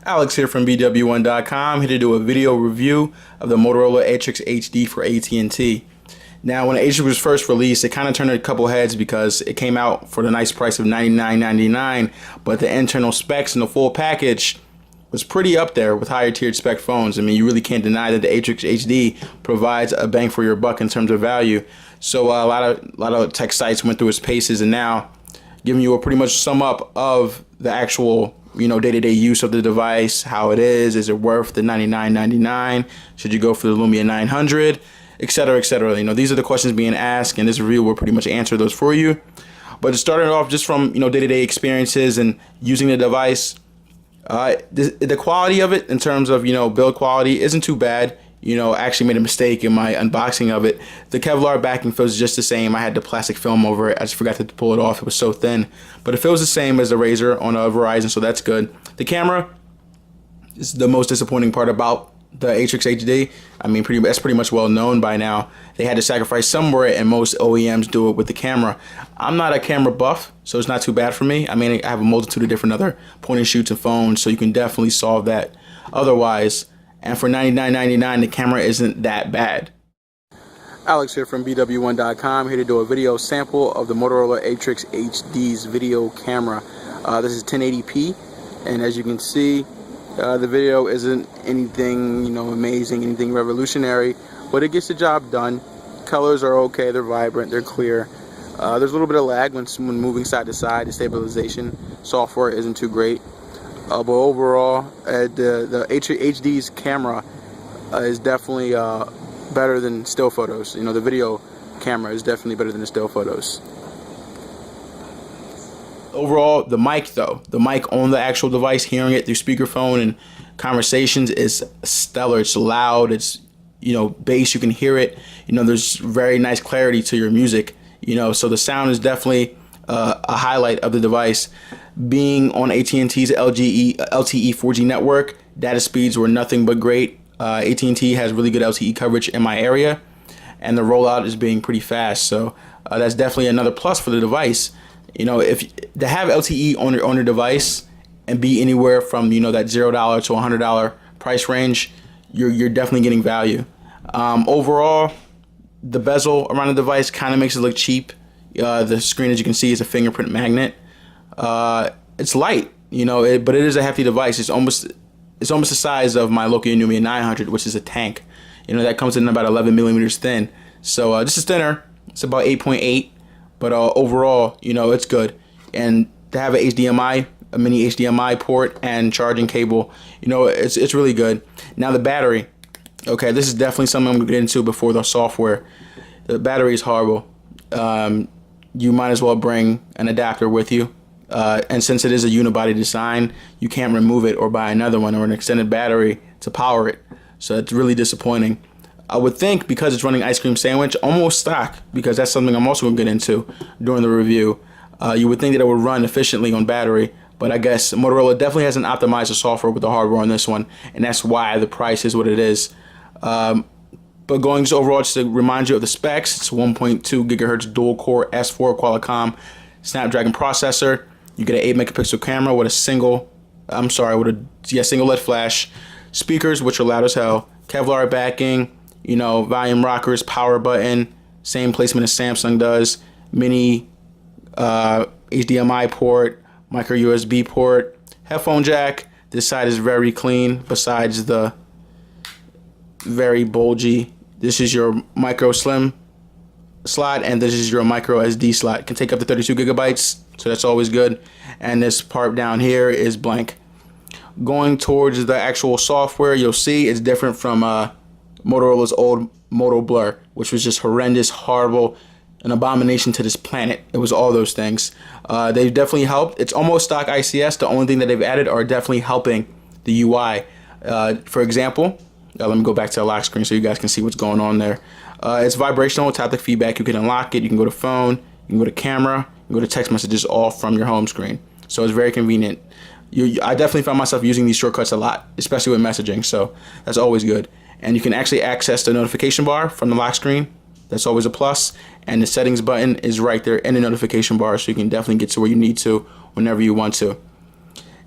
Alex here from BWOne.com, here to do a video review of the Motorola Atrix HD for AT&T. Now, when the Atrix was first released, it kind of turned a couple heads because it came out for the nice price of $99.99, but the internal specs and the full package was pretty up there with higher tiered spec phones. I mean, you really can't deny that the Atrix HD provides a bang for your buck in terms of value. So a lot of tech sites went through its paces and now giving you a pretty much sum up of the actual day-to-day use of the device, how it is it worth the $99.99, should you go for the Lumia 900, etc., etc. These are the questions being asked, and this review will pretty much answer those for you. But starting off just from day-to-day experiences and using the device, the quality of it in terms of build quality isn't too bad. I actually made a mistake in my unboxing of it. The Kevlar backing feels just the same. I had the plastic film over it. I just forgot to pull it off. It was so thin. But it feels the same as the Razr on a Verizon, so that's good. The camera is the most disappointing part about the Atrix HD. I mean, that's pretty much well known by now. They had to sacrifice somewhere, and most OEMs do it with the camera. I'm not a camera buff, so it's not too bad for me. I mean, I have a multitude of different other point and shoots and phones, so you can definitely solve that otherwise. And for $99.99, the camera isn't that bad. Alex here from BWOne.com, here to do a video sample of the Motorola Atrix HD's video camera. This is 1080p, and as you can see, the video isn't anything amazing, anything revolutionary, but it gets the job done. Colors are okay, they're vibrant, they're clear. There's a little bit of lag when moving side to side. The stabilization software isn't too great. But overall, the HD's camera is definitely better than still photos. The video camera is definitely better than the still photos. Overall, the mic though, the mic on the actual device, hearing it through speakerphone and conversations is stellar. It's loud, it's bass, you can hear it. There's very nice clarity to your music. So the sound is definitely a highlight of the device. Being on AT&T's LTE 4G network, data speeds were nothing but great. AT&T has really good LTE coverage in my area, and the rollout is being pretty fast. So that's definitely another plus for the device. If to have LTE on your device and be anywhere from that $0 to $100 price range, you're definitely getting value. Overall, the bezel around the device kind of makes it look cheap. The screen, as you can see, is a fingerprint magnet. It's light, but it is a hefty device. It's almost the size of my Nokia Lumia 900, which is a tank. That comes in about 11 millimeters thin. So this is thinner. It's about 8.8, but overall, it's good. And to have a mini HDMI port and charging cable, it's really good. Now the battery. Okay, this is definitely something I'm gonna get into before the software. The battery is horrible. You might as well bring an adapter with you. And since it is a unibody design, you can't remove it or buy another one or an extended battery to power it. So it's really disappointing. I would think because it's running Ice Cream Sandwich, almost stock, because that's something I'm also going to get into during the review. You would think that it would run efficiently on battery, but I guess Motorola definitely hasn't optimized the software with the hardware on this one, and that's why the price is what it is. But going just overall, just to remind you of the specs, it's 1.2 gigahertz dual-core S4 Qualcomm Snapdragon processor. You get an 8-megapixel camera with a single LED flash, speakers which are loud as hell, Kevlar backing, volume rockers, power button, same placement as Samsung does, mini HDMI port, micro USB port, headphone jack. This side is very clean besides the very bulgy. This is your micro slim slot, and this is your micro SD slot. It can take up to 32 gigabytes, so that's always good. And this part down here is blank. Going towards the actual software, you'll see it's different from Motorola's old Moto Blur, which was just horrendous, horrible, an abomination to this planet. It was all those things. They've definitely helped. It's almost stock ICS. The only thing that they've added are definitely helping the UI. For example, let me go back to the lock screen so you guys can see what's going on there. It's vibrational, taptic feedback. You can unlock it. You can go to phone. You can go to camera. You can go to text messages all from your home screen. So it's very convenient. I definitely found myself using these shortcuts a lot, especially with messaging. So that's always good. And you can actually access the notification bar from the lock screen. That's always a plus. And the settings button is right there in the notification bar, so you can definitely get to where you need to whenever you want to.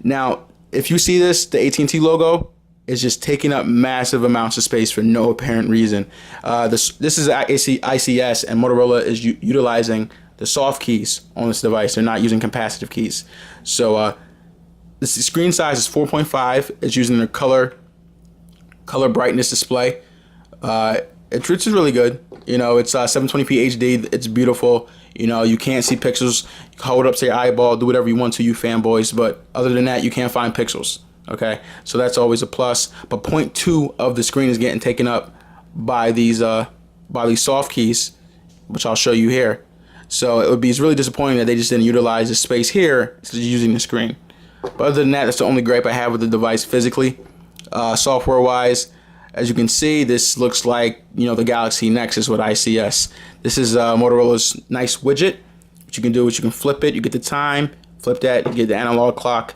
Now, if you see this, the AT&T logo is just taking up massive amounts of space for no apparent reason. This is ICS, and Motorola is utilizing the soft keys on this device. They're not using capacitive keys. So the screen size is 4.5. It's using the color brightness display. It's really good. You know, it's 720p HD. It's beautiful. You know, you can't see pixels. You can hold it up to your eyeball, do whatever you want to, you fanboys. But other than that, you can't find pixels. Okay, so that's always a plus. But 0.2 of the screen is getting taken up by these soft keys, which I'll show you here. So it's really disappointing that they just didn't utilize the space here instead of using the screen. But other than that, that's the only gripe I have with the device physically. Software-wise, as you can see, this looks like, you know, the Galaxy Nexus with ICS. This is Motorola's nice widget. What you can do is you can flip it. You get the time. Flip that. You get the analog clock.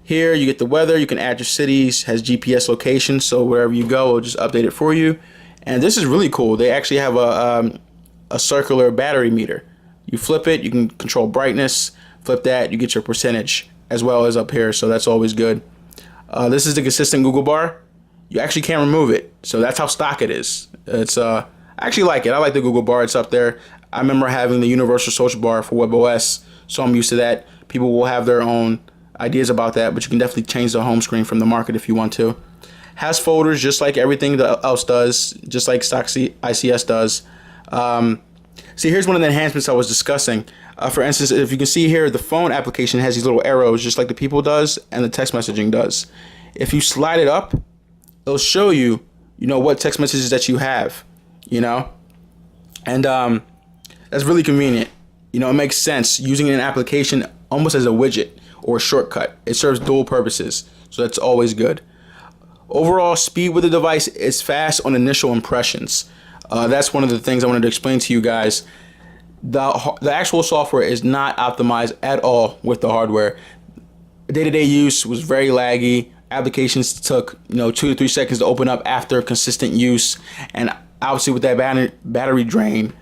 Here you get the weather. You can add your cities. Has GPS location, so wherever you go, it'll just update it for you. And this is really cool. They actually have a circular battery meter. You flip it. You can control brightness. Flip that. You get your percentage as well as up here. So that's always good. This is the consistent Google bar. You actually can't remove it, so that's how stock it is. It's I actually like it. I like the Google bar. It's up there. I remember having the universal search bar for WebOS, so I'm used to that. People will have their own ideas about that, but you can definitely change the home screen from the market if you want to. Has folders just like everything else does, just like stock ICS does. See, here's one of the enhancements I was discussing. For instance, if you can see here, the phone application has these little arrows just like the People does and the text messaging does. If you slide it up, it'll show you, you know, what text messages that you have, you know, and that's really convenient. You know, it makes sense using an application almost as a widget or a shortcut. It serves dual purposes, so that's always good. Overall speed with the device is fast on initial impressions. That's one of the things I wanted to explain to you guys. The actual software is not optimized at all with the hardware. Day-to-day use was very laggy. Applications took, you know, 2 to 3 seconds to open up after consistent use, and obviously with that battery drain,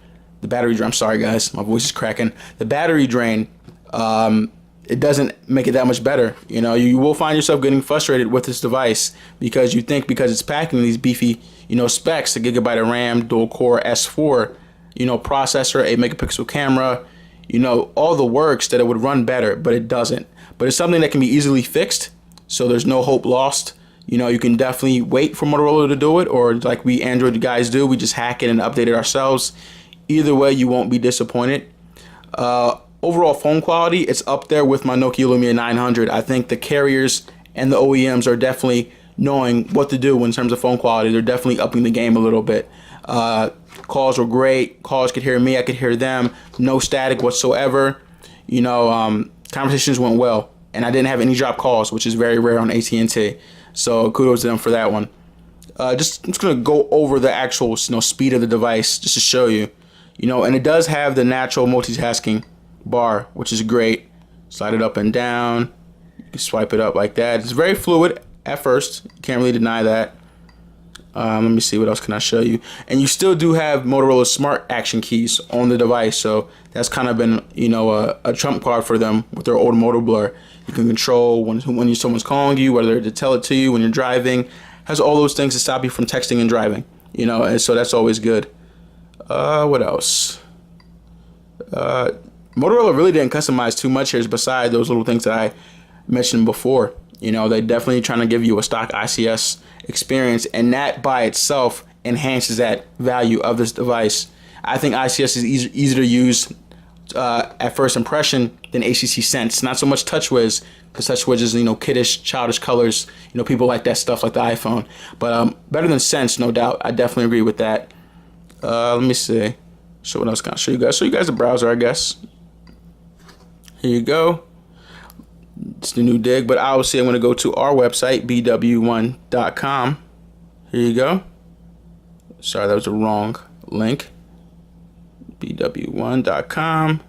I'm sorry guys, my voice is cracking. The battery drain, it doesn't make it that much better. You know, you will find yourself getting frustrated with this device because you think because it's packing these beefy, you know, specs, a gigabyte of RAM, dual core S4, you know, processor, 8 megapixel camera, you know, all the works, that it would run better, but it doesn't. But it's something that can be easily fixed. So there's no hope lost. You know, you can definitely wait for Motorola to do it, or like we Android guys do, we just hack it and update it ourselves. Either way, you won't be disappointed. Overall phone quality, it's up there with my Nokia Lumia 900. I think the carriers and the OEMs are definitely knowing what to do in terms of phone quality. They're definitely upping the game a little bit. Calls were great. Calls could hear me, I could hear them. No static whatsoever. You know, conversations went well. And I didn't have any drop calls, which is very rare on AT&T. So kudos to them for that one. I'm just gonna go over the actual, you know, speed of the device just to show you. You know, and it does have the natural multitasking bar, which is great. Slide it up and down. You can swipe it up like that. It's very fluid at first. You can't really deny that. Let me see, what else can I show you? And you still do have Motorola Smart Action keys on the device, so that's kind of been, you know, a trump card for them with their old Moto Blur. You can control when someone's calling you, whether to tell it to you when you're driving. Has all those things to stop you from texting and driving, you know, and so that's always good. What else? Motorola really didn't customize too much here besides those little things that I mentioned before. You know, they definitely trying to give you a stock ICS experience, and that by itself enhances that value of this device. I think ICS is easier to use at first impression than HTC Sense. Not so much TouchWiz, because TouchWiz is, you know, kiddish, childish colors. You know, people like that stuff, like the iPhone. But better than Sense, no doubt. I definitely agree with that. Let me see. So what else can I show you guys? Show you guys the browser, I guess. Here you go. It's the new dig, but obviously I'm going to go to our website, BWOne.com. Here you go. Sorry, that was the wrong link. BWOne.com.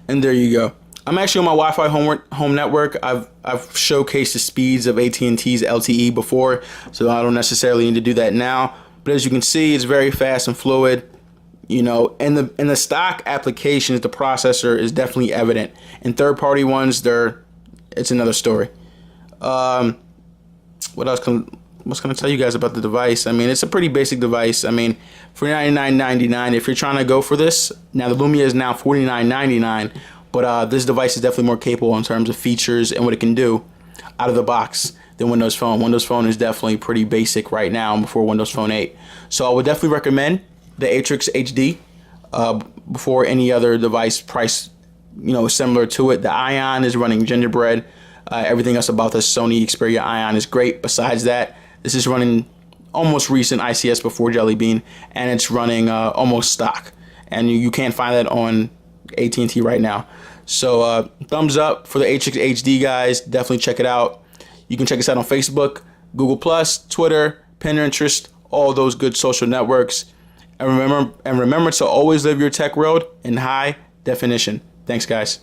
And there you go. I'm actually on my Wi-Fi home network. I've showcased the speeds of AT&T's LTE before, so I don't necessarily need to do that now. But as you can see, it's very fast and fluid. You know, in the stock applications, the processor is definitely evident. In third-party ones, it's another story. What else what's gonna tell you guys about the device? I mean, it's a pretty basic device. I mean, for $99.99, if you're trying to go for this, now the Lumia is now $49.99, but this device is definitely more capable in terms of features and what it can do out of the box than Windows Phone. Windows Phone is definitely pretty basic right now before Windows Phone 8. So I would definitely recommend the Atrix HD before any other device price, you know, similar to it. The Ion is running Gingerbread. Everything else about the Sony Xperia Ion is great. Besides that, this is running almost recent ICS before Jelly Bean, and it's running almost stock. And you can't find that on AT&T right now. So thumbs up for the Atrix HD, guys. Definitely check it out. You can check us out on Facebook, Google+, Twitter, Pinterest, all those good social networks. And remember to always live your tech world in high definition. Thanks, guys.